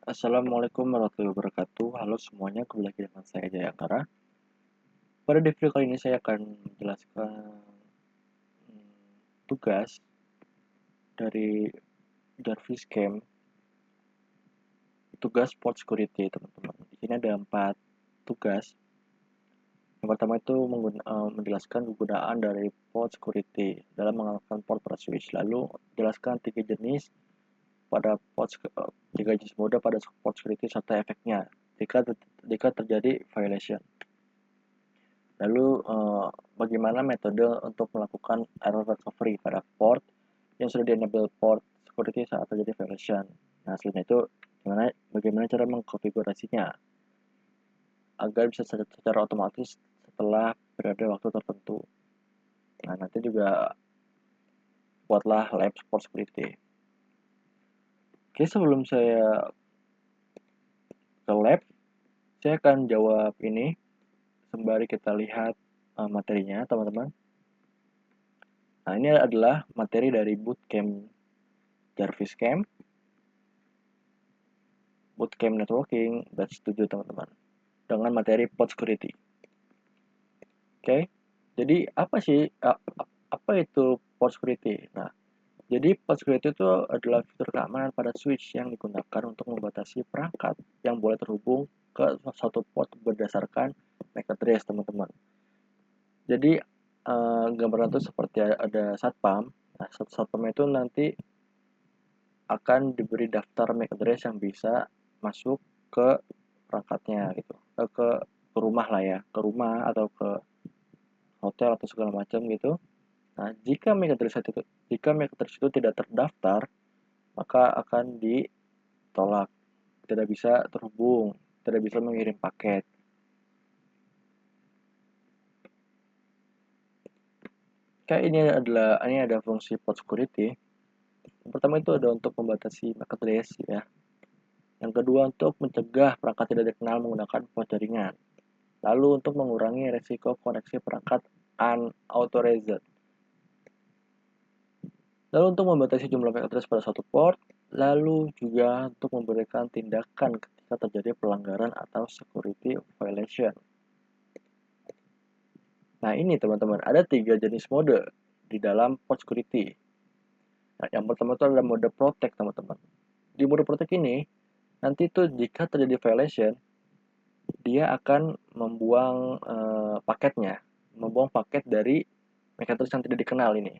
Assalamualaikum warahmatullahi wabarakatuh. Halo semuanya, kembali lagi dengan saya Jayakara. Pada video kali ini saya akan menjelaskan tugas dari Jarvis Camp, tugas port security teman-teman. Di sini ada 4 tugas. Yang pertama itu menjelaskan kegunaan dari port security dalam menggunakan port per switch. Lalu jelaskan 3 jenis pada port, 3 jenis mode pada port security serta efeknya jika terjadi violation. Lalu bagaimana metode untuk melakukan error recovery pada port yang sudah di-enable port security saat terjadi violation. Nah, selanjutnya itu bagaimana cara mengkonfigurasinya agar bisa secara otomatis setelah periode waktu tertentu. Nah, nanti juga buatlah lab port security. Oke, sebelum saya ke lab, saya akan jawab ini sembari kita lihat materinya, teman-teman. Nah, ini adalah materi dari bootcamp Jarvis Camp, bootcamp networking batch 7 teman-teman, dengan materi port security. Oke, jadi apa itu port security? Nah, jadi port security itu adalah fitur keamanan pada switch yang digunakan untuk membatasi perangkat yang boleh terhubung ke suatu port berdasarkan MAC address teman-teman. Jadi gambaran itu seperti ada satpam. Nah, satpam itu nanti akan diberi daftar MAC address yang bisa masuk ke perangkatnya gitu, ke rumah lah ya, ke rumah atau ke hotel atau segala macam gitu. Nah, jika MAC address itu tidak terdaftar, maka akan ditolak, tidak bisa terhubung, tidak bisa mengirim paket. Kayak ini ada fungsi port security. Yang pertama itu ada untuk membatasi MAC address ya. Yang kedua untuk mencegah perangkat tidak dikenal menggunakan port jaringan. Lalu untuk mengurangi resiko koneksi perangkat unauthorized. Lalu untuk membatasi jumlah MAC address pada satu port, lalu juga untuk memberikan tindakan ketika terjadi pelanggaran atau security violation. Nah ini teman-teman, ada 3 jenis mode di dalam port security. Nah, yang pertama itu adalah mode protect teman-teman. Di mode protect ini, nanti itu jika terjadi violation, dia akan membuang membuang paket dari MAC address yang tidak dikenal ini.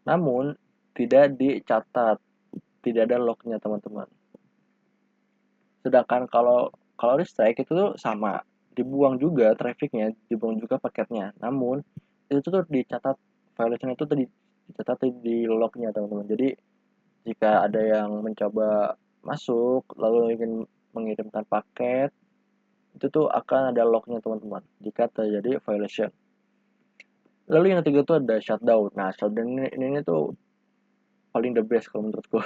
Namun, tidak dicatat, tidak ada lognya teman-teman. Sedangkan kalau restrike itu tuh sama, dibuang juga trafficnya, dibuang juga paketnya. Namun, itu tuh dicatat, violation itu tuh dicatat di lognya teman-teman. Jadi, jika ada yang mencoba masuk, lalu ingin mengirimkan paket, itu tuh akan ada lognya teman-teman, jika terjadi violation. Lalu yang ketiga tuh ada shutdown. Nah, shutdown ini tuh paling the best kalau menurutku.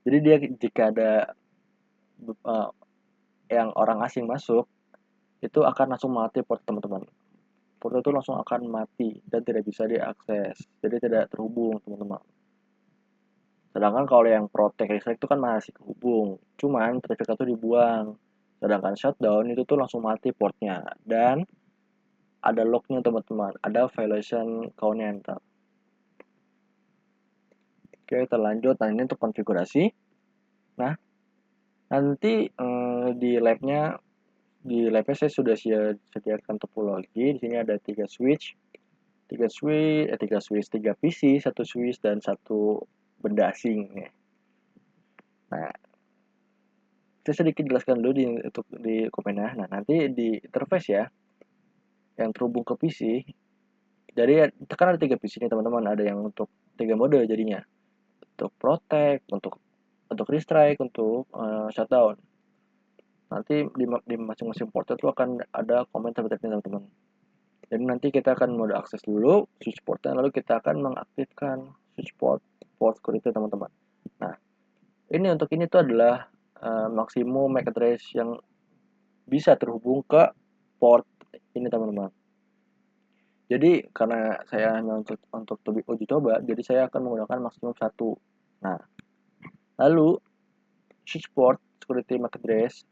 Jadi dia jika ada uh, yang orang asing masuk, itu akan langsung mati port teman-teman. Port itu langsung akan mati dan tidak bisa diakses. Jadi tidak terhubung teman-teman. Sedangkan kalau yang protect reset itu kan masih kehubung. Cuman traffic itu dibuang. Sedangkan shutdown itu tuh langsung mati portnya. Dan ada lognya teman-teman. Ada violation countnya ntar. Oke, kita lanjut. Nah, ini untuk konfigurasi. Nah, nanti di labnya saya sudah sediakan topologi. Di sini ada 3 switch, 3 PC, 1 switch dan 1 benda asing. Nah, saya sedikit jelaskan dulu untuk di komennya. Nah, nanti di interface ya, yang terhubung ke PC. Jadi kan ada 3 PC nih teman-teman. Ada yang untuk 3 mode jadinya. Untuk protect, untuk restrike, untuk shutdown. Nanti di masing-masing port itu akan ada komen seperti ini teman-teman. Jadi nanti kita akan mode akses dulu switch portnya, lalu kita akan mengaktifkan switch port security teman-teman. Nah, untuk ini tuh adalah maksimum MAC address yang bisa terhubung ke port ini teman-teman. Jadi karena saya hanya untuk uji coba, jadi saya akan menggunakan maksimum 1. Nah, lalu switchboard security MAC address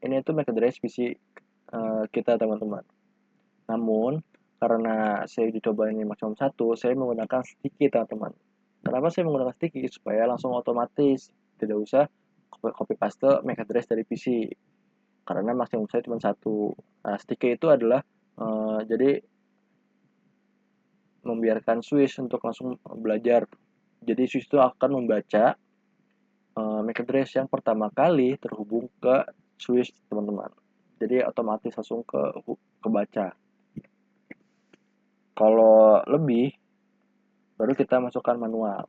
ini tuh MAC address PC kita teman-teman. Namun karena saya dicoba ini maksimum 1, saya menggunakan sticky teman-teman. Kenapa saya menggunakan sticky? Supaya langsung otomatis, tidak usah copy paste MAC address dari PC. Karena maksimum saya cuma 1. Nah, sticky itu adalah jadi membiarkan switch untuk langsung belajar. Jadi switch itu akan membaca MAC address yang pertama kali terhubung ke switch teman-teman. Jadi otomatis langsung kebaca. Kalau lebih, baru kita masukkan manual.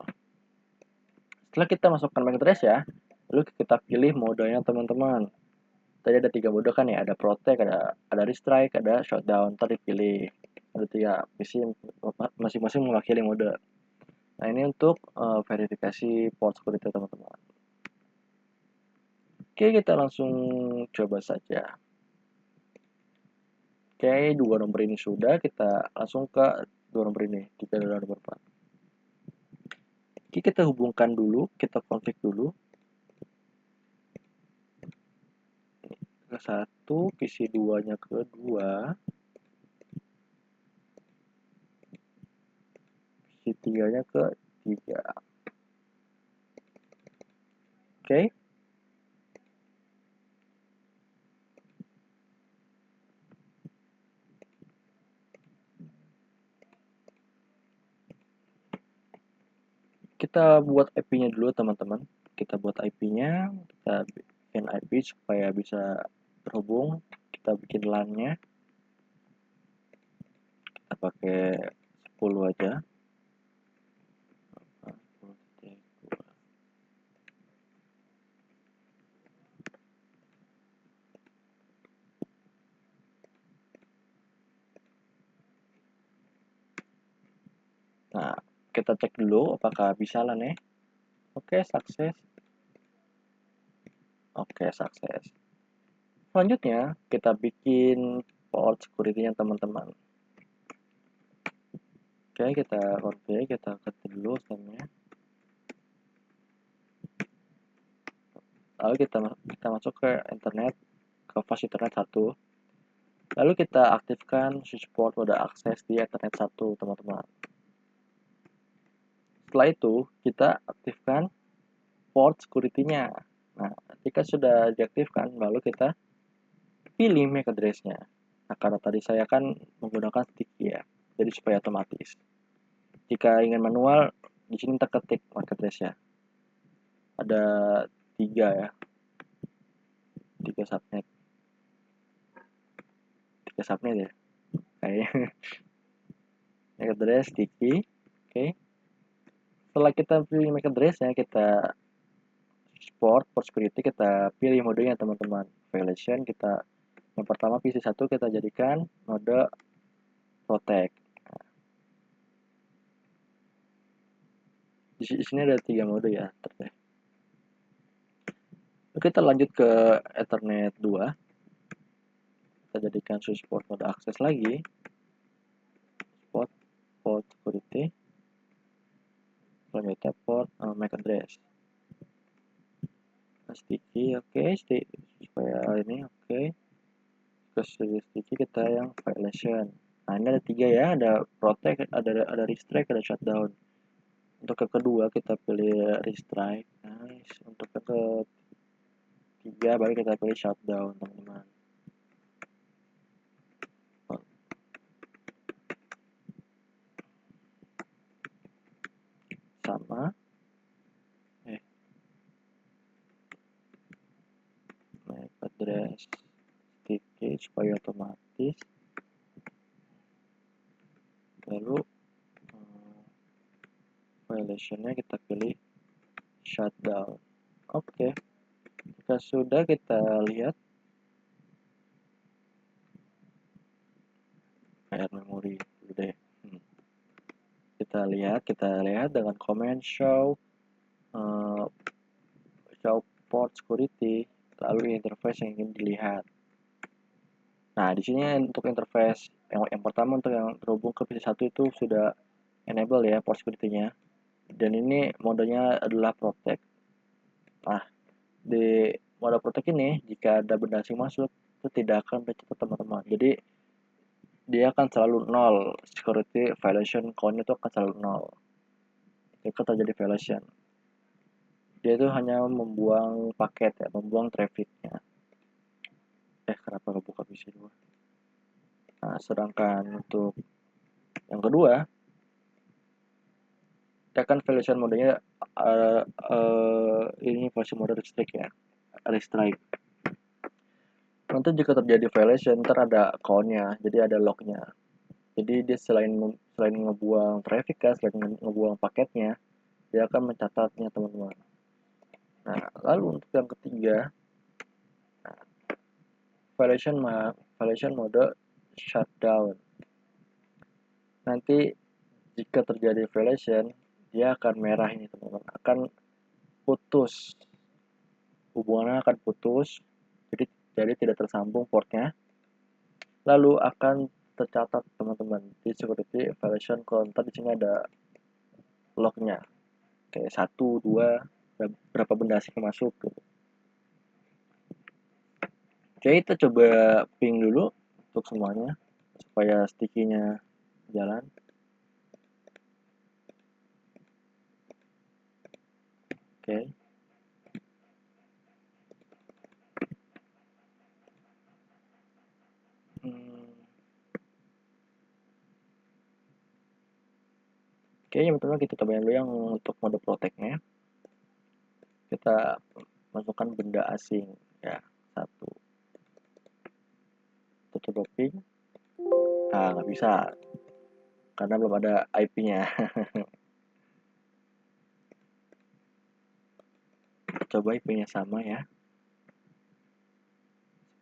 Setelah kita masukkan MAC address ya, lalu kita pilih modenya teman-teman. Tadi ada 3 mode kan ya, ada protect, ada restrike, ada shutdown. Tadi pilih. Ada 3 PC masing-masing mewakili mode. Nah ini untuk verifikasi port security teman-teman. Oke, kita langsung coba saja. Oke, 2 nomor ini sudah, kita langsung ke 2 nomor ini, 3 dan nomor 4. Oke, kita hubungkan dulu, kita config dulu. Ke 1, PC 2-nya ke 2. PC 3-nya ke 3. Oke. Kita buat IP-nya dulu teman-teman. Kita buat IP-nya, kita bikin IP supaya bisa terhubung. Kita bikin LAN-nya. Kita pakai 10 aja. Nah, kita cek dulu apakah bisa LAN ya. Oke, sukses. Oke, sukses. Selanjutnya, kita bikin port security-nya teman-teman. Oke, kita config, kita ketik dulu stemnya. Lalu kita masuk ke internet, ke flash internet 1. Lalu kita aktifkan switch port mode akses di Ethernet 1, teman-teman. Setelah itu, kita aktifkan port security-nya. Nah, jika sudah diaktifkan, lalu kita pilih MAC address-nya. Nah, karena tadi saya kan menggunakan sticky ya, jadi supaya otomatis. Jika ingin manual, di sini kita ketik MAC address-nya. Ada 3 ya, 3 subnet. 3 subnet ya, kayaknya. MAC address, sticky, oke. Setelah kita pilih MAC address-nya, kita port security, kita pilih modenya teman-teman. Violation kita yang pertama PC 1 kita jadikan mode protect. Di sini ada 3 mode ya. Kita lanjut ke Ethernet 2. Kita jadikan switch port mode akses lagi. Port security. Selanjutnya port MAC address. Sticky, oke, supaya ini oke. Ke sticky kita yang violation. Nah ini ada 3 ya, ada protect, ada restrike, ada shutdown. Untuk yang kedua kita pilih restrike, nice. Untuk yang ketiga baru kita pilih shutdown teman-teman. Sama MAC address sticky supaya otomatis. Lalu violationnya kita pilih shutdown. Oke. Jika sudah, kita lihat memori dulu deh. Kita lihat dengan command show port security, lalu interface yang ingin dilihat. Nah, di sini untuk interface yang pertama untuk yang terhubung ke PC 1 itu sudah enable ya port security-nya. Dan ini modenya adalah protect. Nah, di mode protect ini, jika ada benda asing masuk, itu tidak akan tercatat teman-teman. Jadi dia akan selalu nol, security violation count itu akan selalu nol jika terjadi violation. Dia itu hanya membuang paket ya, membuang trafficnya. Kenapa kebuka PC dulu? Nah, sedangkan untuk yang kedua, ya kan violation modenya ini violation mode restrict ya, restrike. Nanti jika terjadi violation, ntar ada count-nya, jadi ada log-nya. Jadi dia selain ngebuang traffic kan, selain ngebuang paketnya, dia akan mencatatnya teman-teman. Nah, lalu untuk yang ketiga, violation mode shutdown. Nanti jika terjadi violation, dia akan merah ini teman-teman, akan putus, hubungannya akan putus, jadi tidak tersambung portnya, lalu akan tercatat teman-teman di security violation count. Di sini ada lognya, kayak 1, 2, berapa benda asing masuk gitu. Oke, kita coba ping dulu untuk semuanya supaya sticky-nya jalan. Oke. Oke, yang pertama kita cobain dulu yang untuk mode protect-nya. Kita masukkan benda asing ya, 1. Kita coba ping. Nah, nggak bisa karena belum ada IP-nya. Coba IP-nya sama ya,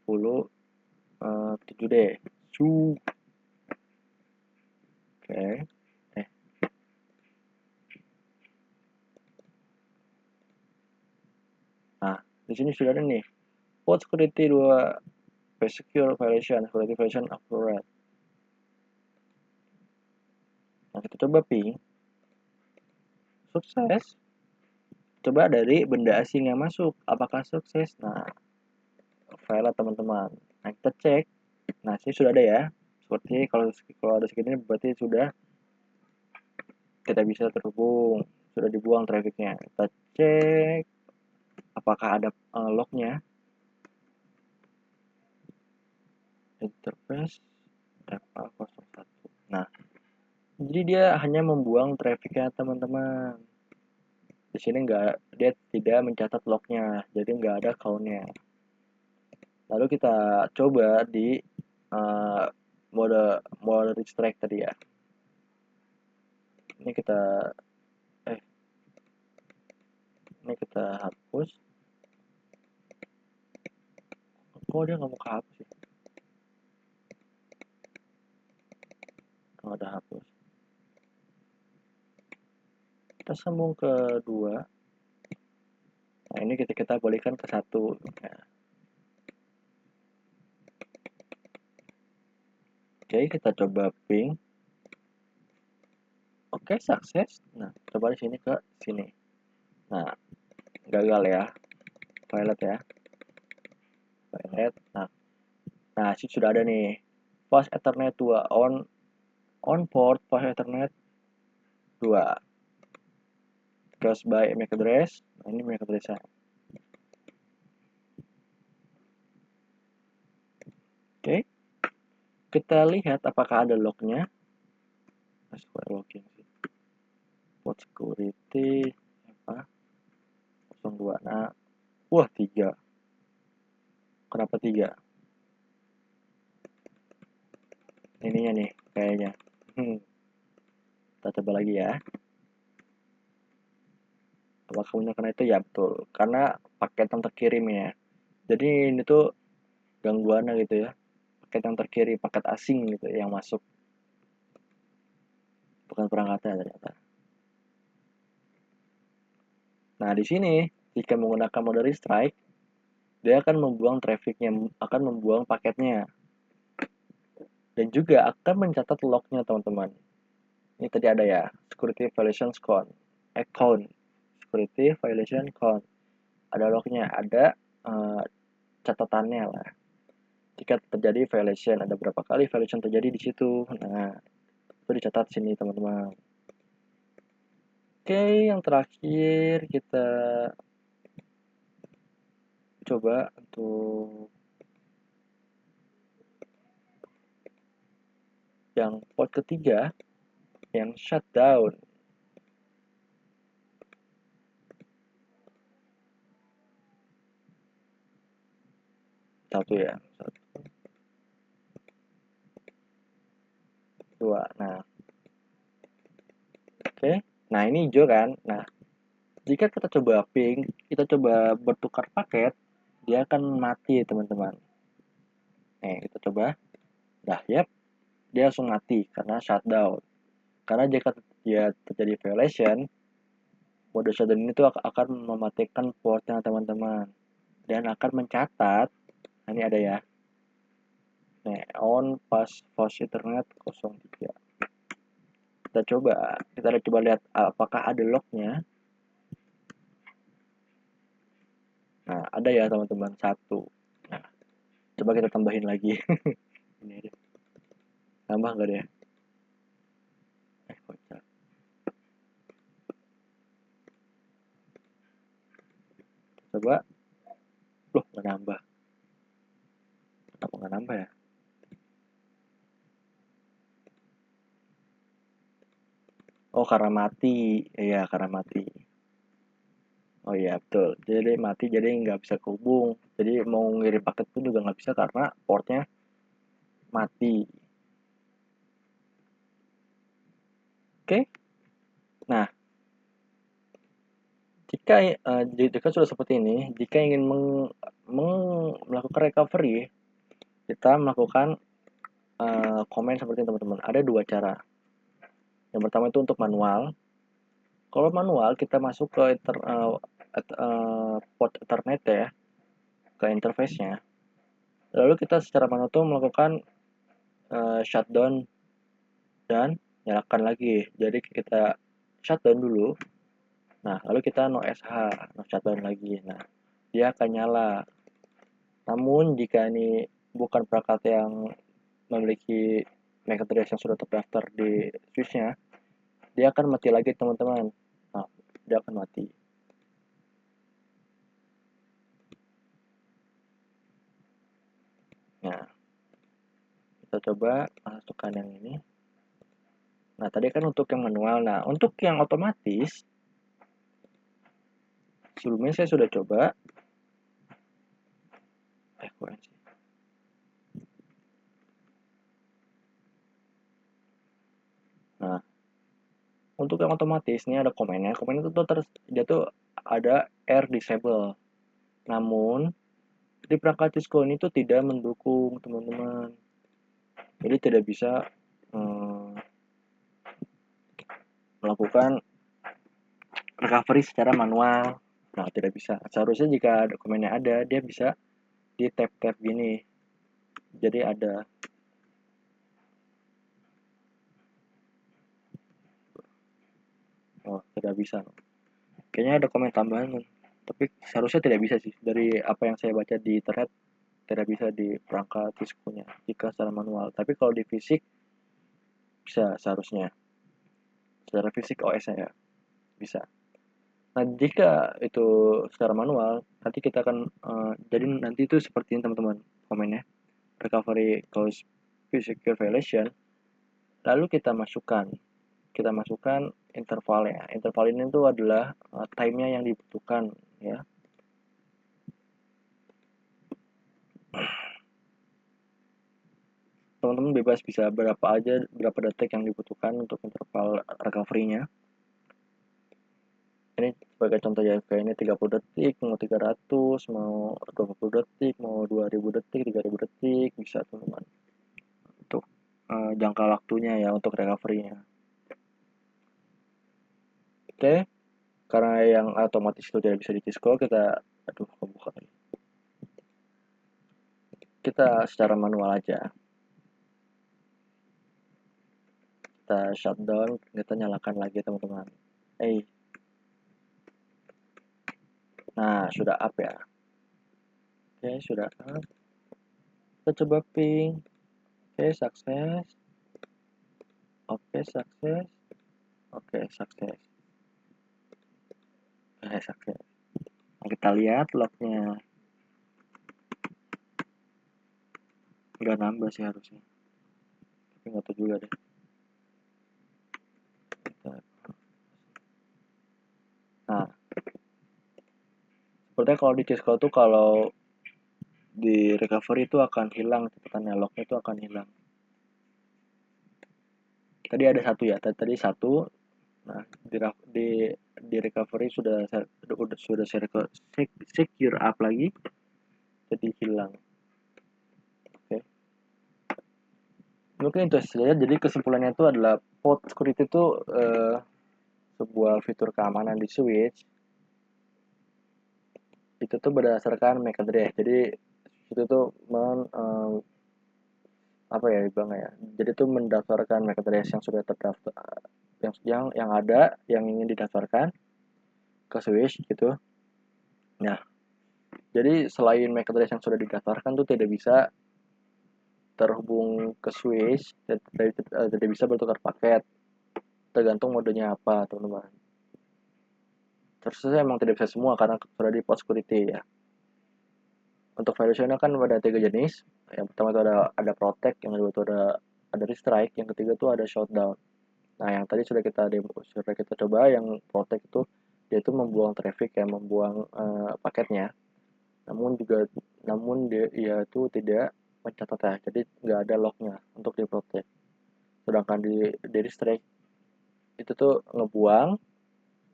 10 7 deh. Oke. Nah, di sini sudah ada nih. Port security 2 secure violation, security violation accurate. Nah, kita coba ping. Sukses. Coba dari benda asing yang masuk, apakah sukses? Nah, file teman-teman. Nah, kita cek. Nah, sini sudah ada ya. Seperti kalau ada segini berarti sudah kita bisa terhubung, sudah dibuang trafficnya. Kita cek apakah ada lognya. Interface FA01. Nah, jadi dia hanya membuang trafficnya teman-teman. Di sini dia tidak mencatat lognya, jadi nggak ada countnya. Lalu kita coba di mode restrict tadi ya. Ini kita hapus. Kok dia nggak mau kehapus ya? Nggak ada hapus. Kita sambung ke 2. Nah, ini kita balikan ke 1 ya. Oke, kita coba ping. Oke, sukses. Nah, coba di sini ke sini. Nah, gagal ya. Violet ya. Violet. Nah, sudah ada nih. Fast Ethernet 2 on port fast Ethernet 2. Cross by MAC address. Nah, ini MAC address-nya. Oke. Kita lihat apakah ada lognya. Login sih. Port security apa? 02. Nah, wah 3. Kenapa 3? Ininya nih kayaknya. Kita coba lagi ya. Apakah benar karena itu? Ya betul. Karena paket yang terkirim ya. Jadi ini tuh gangguannya gitu ya. Paket yang terkirim, paket asing gitu yang masuk. Bukan perangkatnya ternyata. Nah, di sini jika menggunakan mode restrike, dia akan membuang trafficnya, akan membuang paketnya. Dan juga akan mencatat lognya teman-teman. Ini tadi ada ya, security violation count. Security violation count. ada lognya, ada catatannya lah. Jika terjadi violation, ada berapa kali violation terjadi di situ. Nah, itu dicatat sini teman-teman. Oke, yang terakhir kita coba untuk yang port ketiga, yang shutdown. Satu ya, satu, dua. Nah, oke. Nah, ini hijau kan. Nah, jika kita coba ping, kita coba bertukar paket, dia akan mati teman-teman. Nih, kita coba. Nah, yep, dia langsung mati karena shutdown. Karena jika dia terjadi violation, mode shutdown itu akan mematikan portnya teman-teman. Dan akan mencatat, nah ini ada ya, nih, on pas fast internet 03. Kita coba lihat apakah ada lognya. Nah, ada ya teman-teman, satu. Nah, coba kita tambahin lagi. Ini aja. Tambah nggak deh? Kocak. Coba. Loh, nggak nambah. Kenapa nggak nambah ya? Oh, karena mati. Iya, karena mati. Oh iya, betul. Jadi mati, jadi nggak bisa kehubung. Jadi mau ngirim paket pun juga nggak bisa karena portnya mati. Oke? Nah, jika sudah seperti ini, jika ingin melakukan recovery, kita melakukan komen seperti ini teman-teman. Ada dua cara. Yang pertama itu untuk manual. Kalau manual kita masuk ke port Ethernet ya, ke interface-nya. Lalu kita secara manual tuh melakukan shutdown dan nyalakan lagi. Jadi kita shutdown dulu. Nah, lalu kita no SH, no shutdown lagi. Nah, dia akan nyala. Namun jika ini bukan perangkat yang memiliki MAC address yang sudah terdaftar di switch-nya, dia akan mati lagi teman-teman. Nah, dia akan mati. Nah, kita coba masukkan yang ini. Nah, tadi kan untuk yang manual. Nah, untuk yang otomatis, sebelumnya saya sudah coba. Kurang sih. Nah, untuk yang otomatis, ini ada komennya. Komen itu tuh dia tuh ada air disable. Namun, di perangkat Cisco ini tuh tidak mendukung, teman-teman. Jadi tidak bisa melakukan recovery secara manual. Nah, tidak bisa. Seharusnya jika dokumennya ada, dia bisa di tap-tap gini. Jadi ada. Oh, tidak bisa. Kayaknya ada komen tambahan. Tapi seharusnya tidak bisa sih. Dari apa yang saya baca di internet, tidak bisa di perangkat Cisco-nya jika secara manual. Tapi kalau di fisik, bisa seharusnya. Secara fisik OS-nya ya, bisa. Nah, jika itu secara manual, nanti kita akan jadi nanti itu seperti ini teman-teman komennya. Recovery cause secure violation. Lalu kita masukkan intervalnya. Interval ini itu adalah time-nya yang dibutuhkan ya. Teman-teman bebas bisa berapa detik yang dibutuhkan untuk interval recovery-nya. Ini sebagai contoh ya, kayak ini 30 detik, mau 300, mau 20 detik, mau 2000 detik, 3000 detik, bisa teman-teman. Untuk jangka waktunya ya, untuk recovery-nya. Oke, karena yang otomatis itu tidak bisa di Cisco, kita kebuka lagi. Kita secara manual aja. Kita shutdown, kita nyalakan lagi teman-teman. Nah, sudah up ya. Oke, sudah up. Kita coba ping. Oke, sukses. Oke, sukses. Oke, sukses. Oke, sukses. Nah, kita lihat lognya. Nggak nambah sih harusnya. Tapi nggak tahu juga deh. Nah, sepertinya kalau di Cisco tuh kalau di recovery itu akan hilang catatannya, lognya itu akan hilang. Tadi ada satu ya, tadi satu. Nah, di recovery sudah secure up lagi, jadi hilang. Oke. Mungkin itu saja. Jadi kesimpulannya itu adalah port security itu sebuah fitur keamanan di switch. Itu tuh berdasarkan MAC address. Jadi itu tuh apa ya bang ya, jadi itu mendaftarkan MAC address yang sudah terdaftar, yang ada, yang ingin didaftarkan ke switch gitu. Nah, jadi selain MAC address yang sudah didaftarkan tuh tidak bisa terhubung ke switch, tidak bisa bertukar paket, tergantung modenya apa teman-teman. Terus emang tidak bisa semua karena sudah di port security ya. Untuk violationnya kan ada 3 jenis. Yang pertama itu ada protect, yang kedua itu ada restrike, yang ketiga itu ada shutdown. Nah, yang tadi sudah kita coba yang protect itu, dia itu membuang traffic ya, membuang paketnya. Namun dia itu tidak mencatat ya, jadi nggak ada lognya untuk di protect. Sedangkan di restrict itu tuh ngebuang,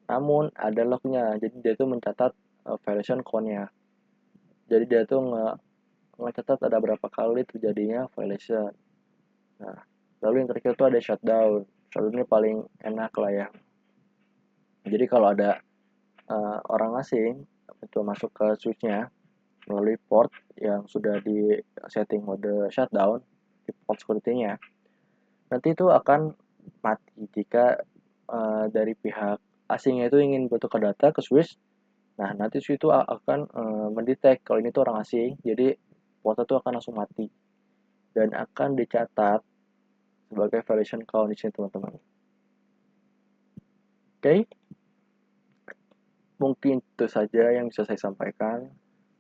namun ada lognya, jadi dia itu mencatat violation count-nya. Jadi dia tuh ngecatat ada berapa kali terjadinya violation. Nah, lalu yang terakhir itu ada shutdown. Shutdown ini paling enak lah ya. Jadi kalau ada orang asing itu masuk ke switch-nya melalui port yang sudah di setting mode shutdown di port security-nya, nanti itu akan mati jika dari pihak asingnya itu ingin bertukar data ke switch. Nah, nanti switch itu akan mendetek kalau ini tuh orang asing, jadi port itu akan langsung mati dan akan dicatat sebagai violation count di sini teman-teman. Oke, mungkin itu saja yang bisa saya sampaikan.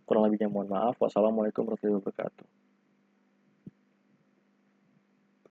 Kurang lebihnya mohon maaf. Wassalamualaikum warahmatullahi wabarakatuh.